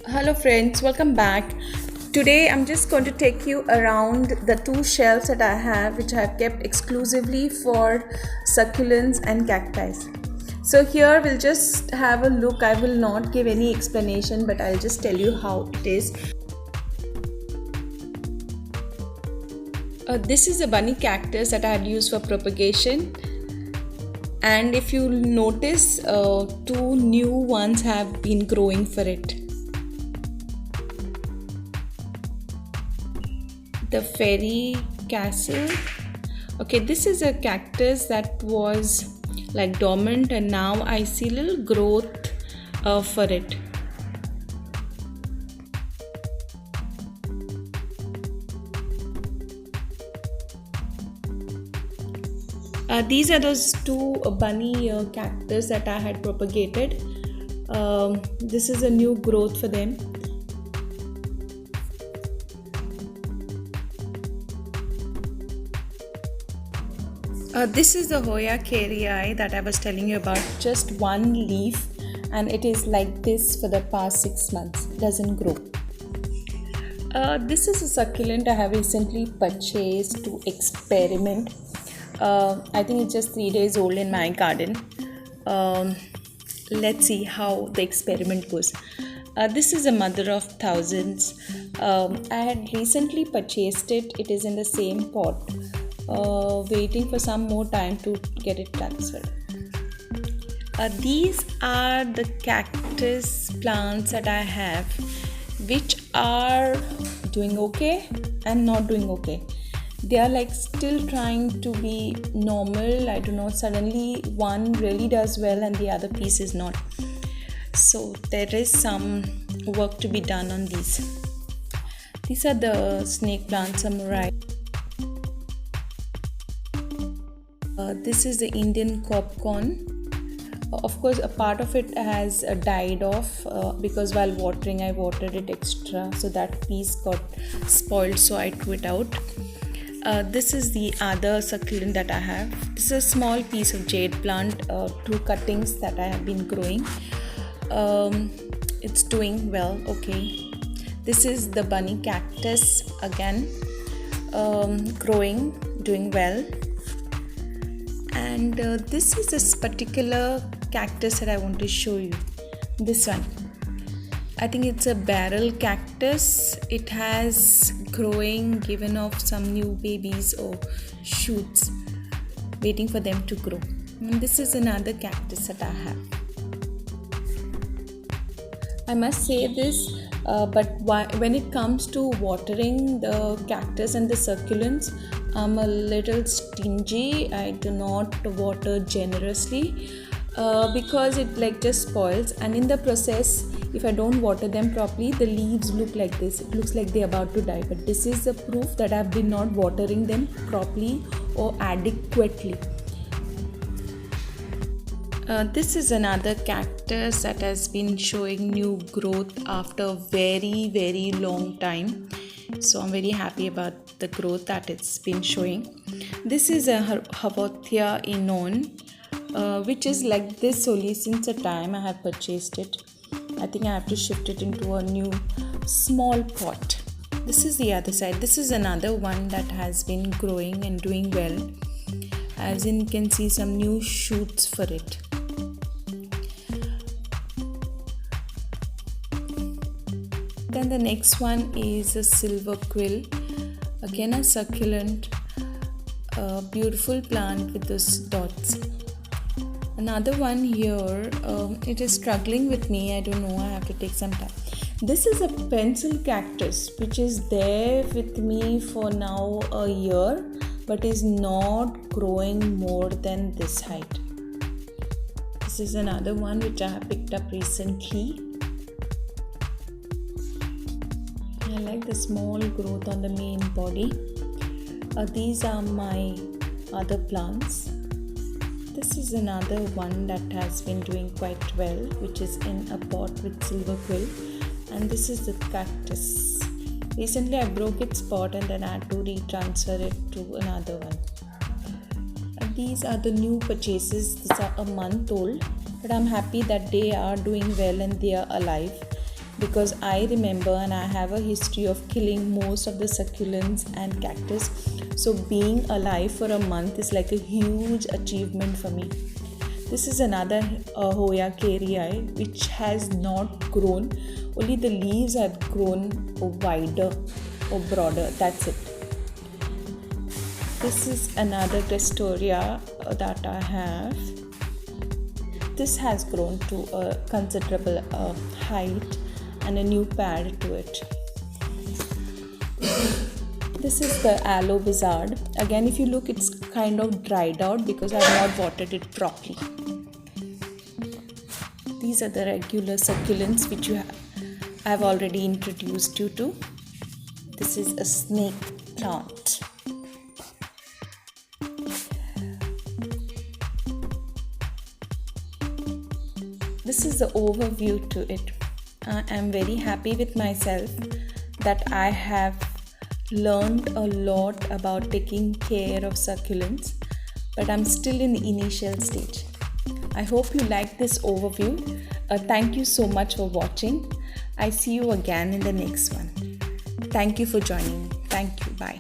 Hello friends, welcome back. Today I'm just going to take you around the two shelves that I have, which I have kept exclusively for succulents and cacti. So here we'll just have a look. I will not give any explanation, but I'll just tell you how it is. This is a bunny cactus that I had used for propagation, and if you notice, two new ones have been growing for it. The fairy castle. Okay, this is a cactus that was like dormant, and now I see little growth for it. These are those two bunny cactus that I had propagated. This is a new growth for them. This is the Hoya caryi that I was telling you about, just one leaf, and it is like this for the past 6 months, doesn't grow. This is a succulent I have recently purchased to experiment. I think it's just 3 days old in my garden. Let's see how the experiment goes. This is a mother of thousands. I had recently purchased it. It is in the same pot. Waiting for some more time to get it transferred. These are the cactus plants that I have, which are doing okay and not doing okay. They are like still trying to be normal. I don't know, suddenly one really does well and the other piece is not. So there is some work to be done on these. These are the snake plant samurai. This is the Indian popcorn. Of course, a part of it has died off because while watering, I watered it extra, so that piece got spoiled, so I threw it out. This is the other succulent that I have. This is a small piece of jade plant, two cuttings that I have been growing. It's doing well, okay. This is the bunny cactus again, growing, doing well. And this is this particular cactus that I want to show you. This one. I think it's a barrel cactus. It has growing, given off some new babies or shoots, waiting for them to grow. And this is another cactus that I have. I must say this, but when it comes to watering the cactus and the succulents, I'm a little stingy. I do not water generously because it like just spoils, and in the process, if I don't water them properly, the leaves look like this. It looks like they're about to die, but this is the proof that I've been not watering them properly or adequately. This is another cactus that has been showing new growth after a very, very long time. So I'm very happy about the growth that it's been showing. This is a Haworthia Enon, which is like this only since the time I have purchased it. I think I have to shift it into a new small pot. This is the other side. This is another one that has been growing and doing well. As in, you can see some new shoots for it. Then the next one is a silver quill, again a succulent, beautiful plant with those dots. Another one here, it is struggling with me, I don't know, I have to take some time. This is a pencil cactus which is there with me for now a year, but is not growing more than this height. This is another one which I have picked up recently. I like the small growth on the main body. These are my other plants. This is another one that has been doing quite well, which is in a pot with silver quill. And this is the cactus. Recently I broke its pot and then I had to retransfer it to another one. And these are the new purchases. These are a month old, but I'm happy that they are doing well and they are alive. because I remember and I have a history of killing most of the succulents and cactus. So being alive for a month is like a huge achievement for me. This is another Hoya caryi which has not grown, only the leaves have grown wider or broader, that's it. This is another Crestoria that I have. This has grown to a considerable height and a new pad to it. This is the Aloe Wizard. Again, if you look, it's kind of dried out because I have not watered it properly. These are the regular succulents which I've already introduced you to. This is a snake plant. This is the overview to it. I am very happy with myself that I have learned a lot about taking care of succulents, but I'm still in the initial stage. I hope you liked this overview. Thank you so much for watching. I see you again in the next one. Thank you for joining me. Thank you. Bye.